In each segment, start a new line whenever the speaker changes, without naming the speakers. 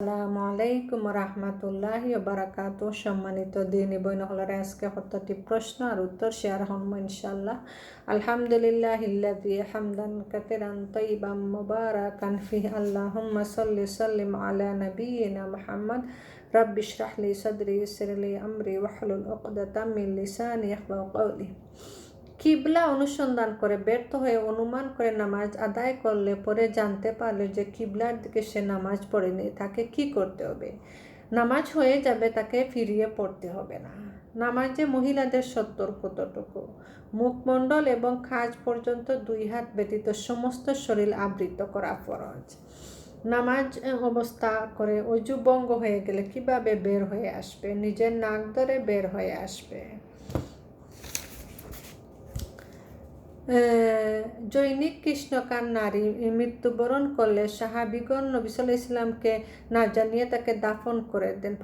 আসসালামু আলাইকুম রহমতুল্লাহি বারাকাতুহু। সম্মানিত দিনী বোন হলরে আজকে 70টি প্রশ্ন আর উত্তর শেয়ার হম ইনশাআল্লাহ। আলহামদুলিল্লাহিল্লাযী হামদান কাসীরান তাইয়িবান মুবারাকান ফিহি। আল্লাহুম্মা সাল্লি সাল্লিম আলা নাবিয়িনা মুহাম্মদ। রাব্বি ইশরাহ লি সাদরি ওয়াইসির লি আমরি ওয়াহলুল উকদাতাম মিন লিসানি ইয়াফকাহু কওলি। কিবলা অনুসন্ধান করে ব্যর্থ হয়ে অনুমান করে নামাজ আদায় করলে পরে জানতে পারলে যে কিবলার দিকে সে নামাজ পড়েনি, তাকে কি করতে হবে? নামাজ হয়ে যাবে, তাকে ফিরিয়ে পড়তে হবে না। নামাজে মহিলাদের সত্তর কতটুকু? মুখমণ্ডল এবং খাজ পর্যন্ত 2 হাত ব্যতীত সমস্ত শরীর আবৃত করা ফরজ। নামাজ অবস্থা করে অজু ভঙ্গ হয়ে গেলে কিভাবে বের হয়ে আসবে? নিজের নাক ধরে বের হয়ে আসবে। জৈনিক কৃষ্ণকার নারী মৃত্যুবরণ করলে সাহাবিগণ নবী সাল্লাল্লাহু আলাইহি ওয়াসাল্লামকে না জানিয়ে তাকে দাফন করে দেন।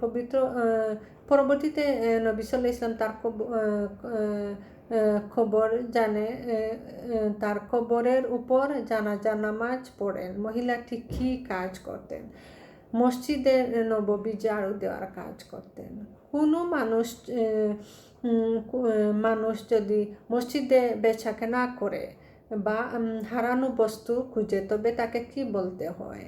পরবর্তীতে নবী সাল্লাল্লাহু আলাইহি ওয়াসাল্লাম তার খবর জানে, তার কবরের উপর জানাজা নামাজ পড়েন। মহিলাটি কী কাজ করতেন? মসজিদে নববী ঝাড়ু দেওয়ার কাজ করতেন। কোনো মানুষ যদি মসজিদে বেচাকেনা করে বা হারানো বস্তু খুঁজে, তবে তাকে কি বলতে হয়?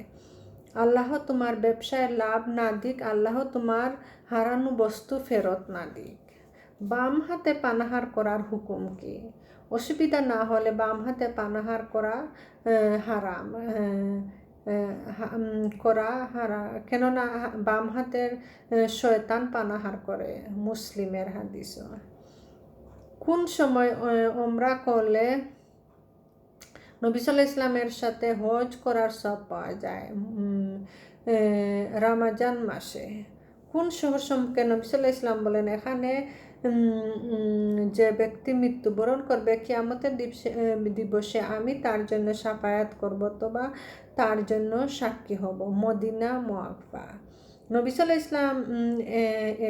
আল্লাহ তোমার ব্যবসায় লাভ না দিক, আল্লাহ তোমার হারানো বস্তু ফেরত না দিক। বাম হাতে পানাহার করার হুকুম কি? অসুবিধা না হলে বাম হাতে পানাহার করা হারাম কেননা বাম হাতের শয়তান পানাহার করে। মুসলিমের হাদিস। কোন সময় ওমরা করলে নবী সাল্লাল্লাহু আলাইহি ওয়াসাল্লামের সাথে হজ করার সব পাওয়া যায়? রমজান মাসে। কোন শহর সম্পর্কে নবী সাল্লাল্লাহু আলাইহি ওয়াসাল্লাম বলেন, এখানে যে ব্যক্তি মৃত্যুবরণ করবে কিয়ামতের দিবসে আমি তার জন্য শাফায়াত করব, অথবা তার জন্য সাক্ষী হব? মদিনা মুআফা। নবী সাল্লাল্লাহু আলাইহি ওয়াসাল্লাম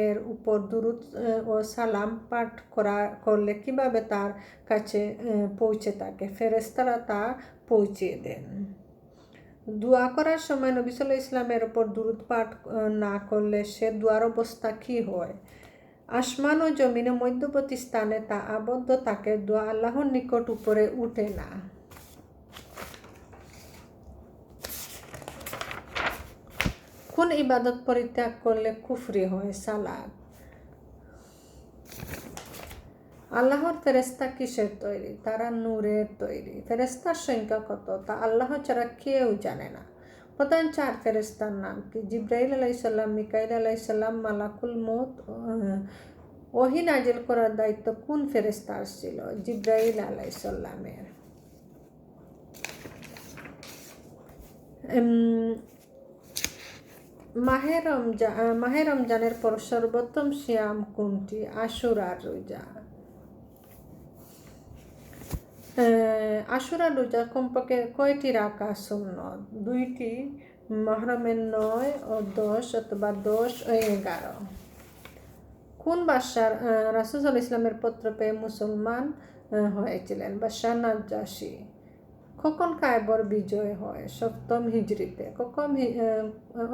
এর উপর দুরূদ ও সালাম পাঠ করলে কিভাবে তার কাছে পৌঁছে থাকে? ফেরেশতারা তা পৌঁছে দেন। দোয়া করার সময় নবী সাল্লাল্লাহু আলাইহি ওয়াসাল্লামের উপর দুরূদ পাঠ না করলে সে দোয়ার অবস্থা কী হয়? আসমান ও জমিনে মধ্যবর্তী স্থানে তা আবদ্ধ থাকে, দোয়া আল্লাহর নিকট উপরে উঠে না। কোন ইবাদত পরিত্যাগ করলে কুফরি হয়? সালাত। আল্লাহর ফেরেশতা কিসের তৈরি? তারা নূরের তৈরি। ফেরেশতার সংখ্যা কত? তা আল্লাহ ছাড়া কেউ জানে না। প্রধান 4 ফেরেশতার নাম কি? জিবরাইল আলাইহিস সালাম, মিকাইল আলাইহিস সালাম, মালাকুল মউত। ওহী নাজিল করার দায়িত্ব কোন ফেরেশতার ছিল? জিবরাইল আলাইহিস সালামের। মাহে রমজানের পর সর্বোত্তম সিয়াম কোনটি? আশুরার রোজা। আশুরার রোজা কমপক্ষে কয়টি রাখা সুন্নত? 2টি। মুহররমের 9 ও 10 অথবা 10 ও 11। কোন বাদশাহ রাসূল সাল্লাল্লাহু আলাইহি ওয়াসাল্লামের পত্র পেয়ে মুসলমান হয়েছিলেন? বাদশাহ নাজ্জাশী। কখন কায়বার বিজয় হয়? 7ম হিজরিতে।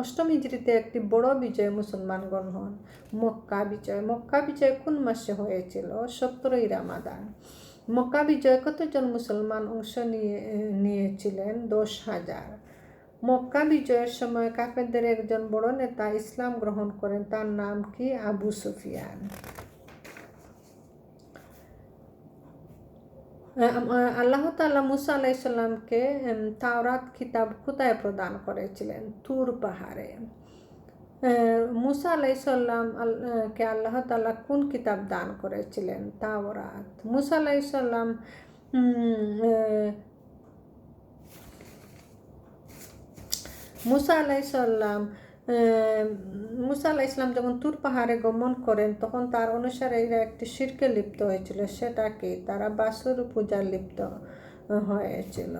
অষ্টম হিজরিতে একটি বড় বিজয় মুসলমানগণ হন, মক্কা বিজয়। মক্কা বিজয় কোন মাসে হয়েছিল? 17ই রমাদান। মক্কা বিজয় কতজন মুসলমান অংশ নিয়েছিলেন? 10,000। মক্কা বিজয়ের সময় কাফেরদের একজন বড় নেতা ইসলাম গ্রহণ করেন, তার নাম কি? আবু সুফিয়ান। আল্লাহ তাআলা মুসা আলাইহিস সালামকে তাওরাত কিতাব কোথায় প্রদান করেছিলেন? তুর পাহাড়ে। মুসা আলাইহিস সালাম কে আল্লাহ তাআলা কোন কিতাব দান করেছিলেন? তাওরাত। মুসা আলাইহিস সালাম মুসা আলাইহিস সালাম যখন তুর পাহাড়ে গমন করেন, তখন তার অনুসারীরা একটি শিরকে লিপ্ত হয়েছিল। সেটা কি? তারা বাছুর পূজার লিপ্ত হয়েছিল।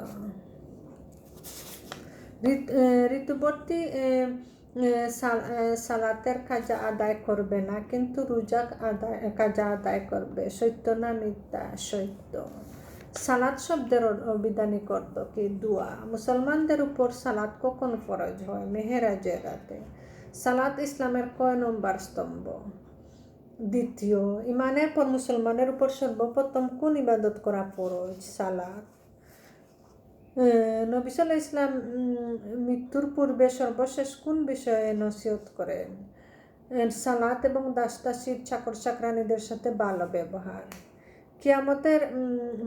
ঋতুবর্তী সালাতের কাজা আদায় করবে না, কিন্তু রোজা কাজা আদায় করবে। সত্য না মিথ্যা? সত্য। সালাত শব্দের অভিধানিক অর্থ কি? দোয়া। মুসলমানদের উপর সালাত কখন ফরজ হয়? মেহেরাজের রাতে। সালাত ইসলামের কয় নম্বর স্তম্ভ? দ্বিতীয়। ইমানের পর মুসলমানের উপর সর্বপ্রথম কোন ইবাদত করা ফরজ? সালাত। নবী সাল্লাল্লাহু আলাইহি ওয়াসাল্লাম মৃত্যুর পূর্বে সর্বশেষ কোন বিষয়ে নসিহত করেন? সালাত এবং দাসদাসীর চাকর চাকরানীদের সাথে ভালো ব্যবহার।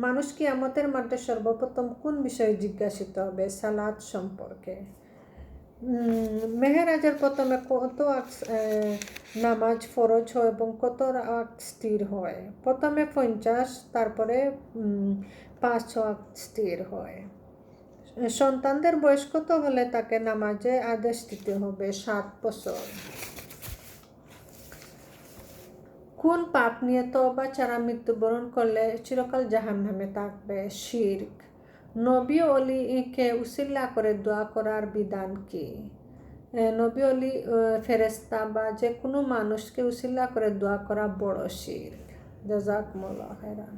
মানুষ কিয়ামতের মাঠে সর্বপ্রথম কোন বিষয়ে জিজ্ঞাসিত হবে? সালাত সম্পর্কে। মেহেরাজের প্রথমে কত নামাজ ফরজ হয় এবং কত ওয়াক্ত স্থির হয়? প্রথমে 50, তারপরে 5 ওয়াক্ত স্থির হয়। সন্তানদের বয়স কত হলে তাকে নামাজে আদেশ দিতে হবে? 7 বছর। কোন পাপ নিয়ে তওবা ছাড়া মৃত্যুবরণ করলে চিরকাল জাহান্নামে থাকবে? শিরক। নবী ওলিকে উসিলা করে দোয়া করার বিধান কি? নবী ওলি, ফেরেশতা বা যে কোনো মানুষকে উসিলা করে দোয়া করা বড় শিরক। জাযাকুমুল্লাহু খাইরান।